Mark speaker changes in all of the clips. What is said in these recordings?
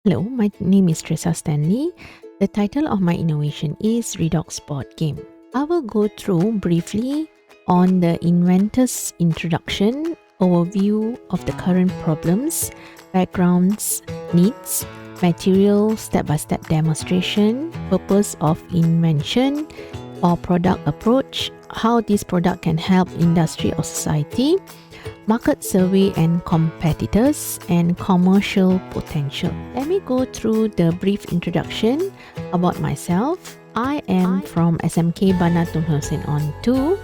Speaker 1: Hello, my name is Teresa Stanley. The title of my innovation is Redox board game. I will go through briefly on the inventor's introduction, overview of the current problems, backgrounds, needs, material, step-by-step demonstration, purpose of invention or product approach, how this product can help industry or society, market survey and competitors, and commercial potential. Let me go through the brief introduction about myself. I am from SMK Bandar Tun Hussein On 2,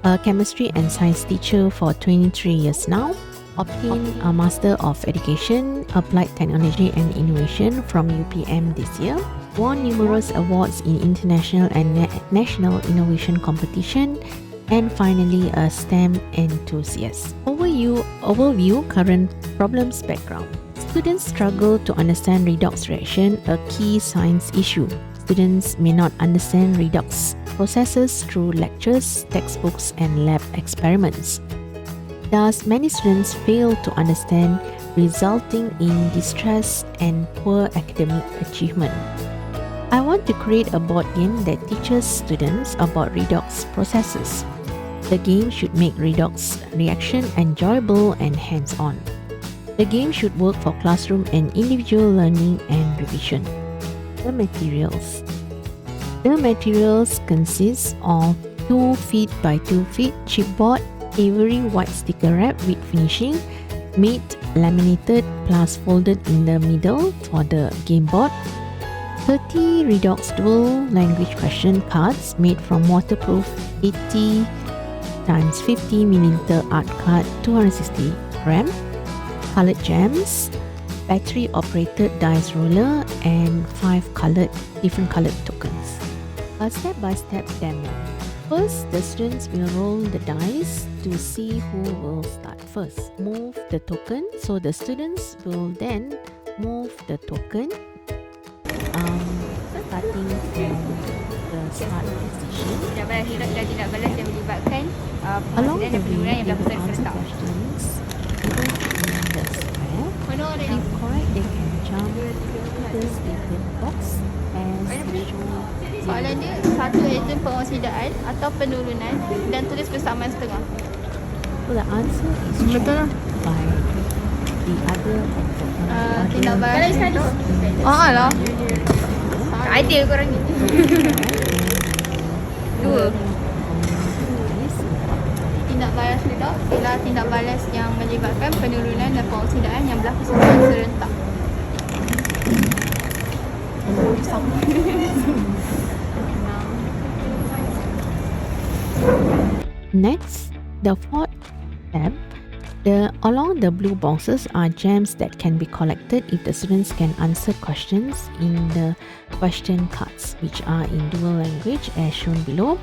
Speaker 1: a chemistry and science teacher for 23 years now. Obtained a Master of Education, Applied Technology and Innovation from UPM this year. Won numerous awards in international and national innovation competition. And finally, a STEM enthusiast. Overview current problems background. Students struggle to understand redox reaction, a key science issue. Students may not understand redox processes through lectures, textbooks, and lab experiments. Thus, many students fail to understand, resulting in distress and poor academic achievement. I want to create a board game that teaches students about redox processes. The game should make redox reaction enjoyable and hands-on. The game should work for classroom and individual learning and revision. The materials. The materials consist of 2 feet by 2 feet chipboard, Avery white sticker wrap with finishing, made laminated plus folded in the middle for the game board. 30 Redox dual language question cards made from waterproof 80 x 50 mm art card 260 gram, colored gems, battery operated dice roller, and 5 different colored tokens. A step-by-step demo. First, the students will roll the dice to see who will start first. Move the token, so the students will then move the token starting from the start position.
Speaker 2: Dan tidak balas yang melibatkan
Speaker 1: Along the
Speaker 2: pengguna
Speaker 1: way,
Speaker 2: yang
Speaker 1: they
Speaker 2: berlaku
Speaker 1: will answer
Speaker 2: serentak.
Speaker 1: questions given in the square. If correct, they can jump to the stated box as shown.
Speaker 2: Soalan dia, satu ejen pengosidaan atau penurunan dan tulis bersamaan setengah.
Speaker 1: So the answer is
Speaker 2: Betul lah.
Speaker 1: checked by the other
Speaker 2: Tindak balas tu. Lah. Ada korang ni. Dua. Tindak balas redox ialah tindak balas yang melibatkan penurunan dan pengoksidaan yang berlaku secara serentak.
Speaker 1: Next, the fourth step. Along the blue boxes are gems that can be collected if the students can answer questions in the question cards, which are in dual language as shown below.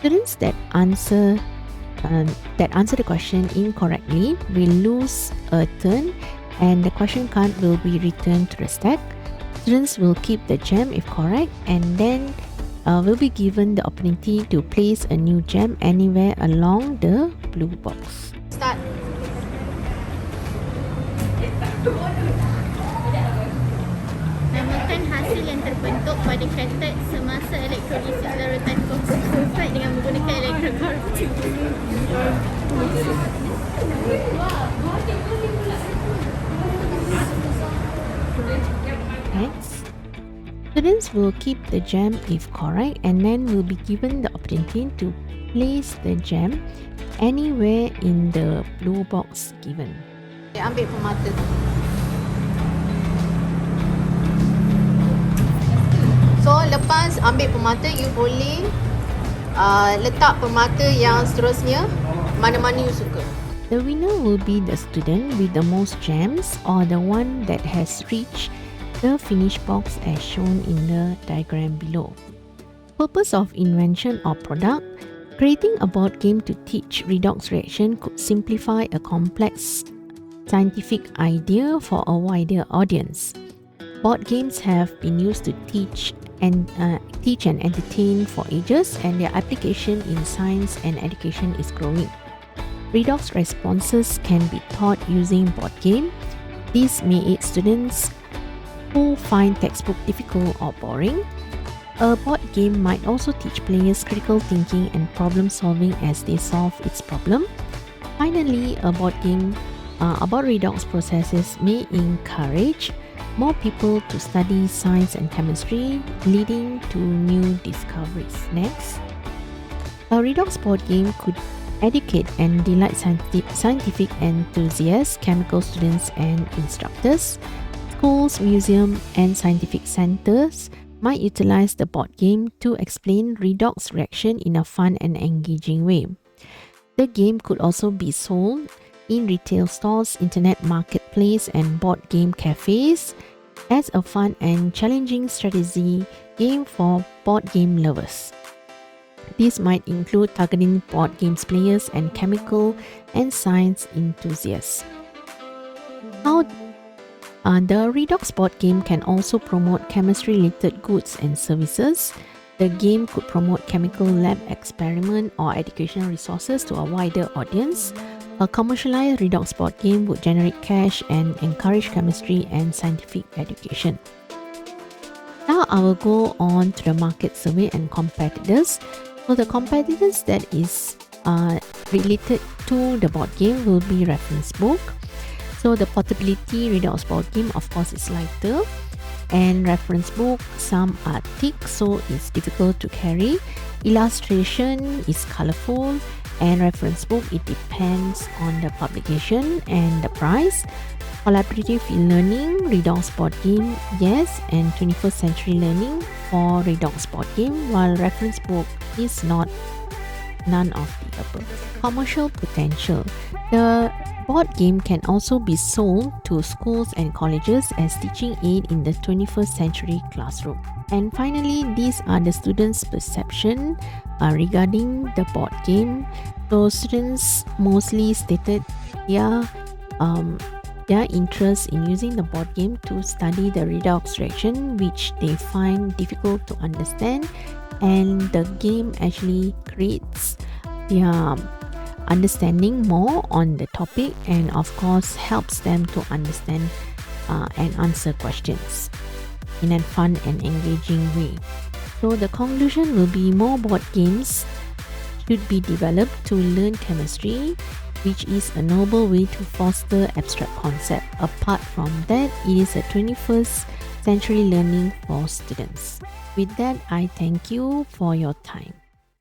Speaker 1: Students that answer the question incorrectly will lose a turn, and the question card will be returned to the stack. Students will keep the gem if correct, and then will be given the opportunity to place a new gem anywhere along the blue box.
Speaker 2: Start. Namakan hasil yang terbentuk pada katet semasa elektrolisis larutan sulfat dengan menggunakan elektrokorupsi.
Speaker 1: Next, students will keep the gem if correct, and then will be given the opportunity to place the gem anywhere in the blue box given.
Speaker 3: Ambil pemata tu. So lepas ambil pemata, you boleh letak pemata yang seterusnya mana-mana you suka.
Speaker 1: The winner will be the student with the most gems or the one that has reached the finish box as shown in the diagram below. Purpose of invention or product. Creating a board game to teach redox reaction could simplify a complex scientific idea for a wider audience. Board games have been used to teach and entertain for ages, and their application in science and education is growing. Redox responses can be taught using board game. This may aid students who find textbook difficult or boring. A board game might also teach players critical thinking and problem solving as they solve its problem. Finally, a board game about redox processes may encourage more people to study science and chemistry, leading to new discoveries. Next, a redox board game could educate and delight scientific enthusiasts, chemical students, and instructors. Schools, museums, and scientific centers might utilize the board game to explain redox reaction in a fun and engaging way. The game could also be sold in retail stores, internet marketplace, and board game cafes as a fun and challenging strategy game for board game lovers. This might include targeting board games players and chemical and science enthusiasts. How the Redox board game can also promote chemistry-related goods and services. The game could promote chemical lab experiment or educational resources to a wider audience. A commercialized Redox board game would generate cash and encourage chemistry and scientific education. Now I will go on to the market survey and competitors. So the competitors that is related to the board game will be reference book. So the portability Redox board game, of course, is lighter, and reference book, some are thick, so it's difficult to carry. Illustration is colorful, and reference book, it depends on the publication and the price. Collaborative learning, Redox board game, yes, and 21st century learning for Redox board game, while reference book is not, none of the above. Commercial potential. The board game can also be sold to schools and colleges as teaching aid in the 21st century classroom. And finally, these are the students' perception regarding the board game. So students mostly stated their interest in using the board game to study the redox reaction, which they find difficult to understand, and the game actually creates their understanding more on the topic, and of course helps them to understand and answer questions in a fun and engaging way. So the conclusion will be more board games should be developed to learn chemistry, which is a noble way to foster abstract concept. Apart from that, it is a 21st century learning for students. With that, I thank you for your time.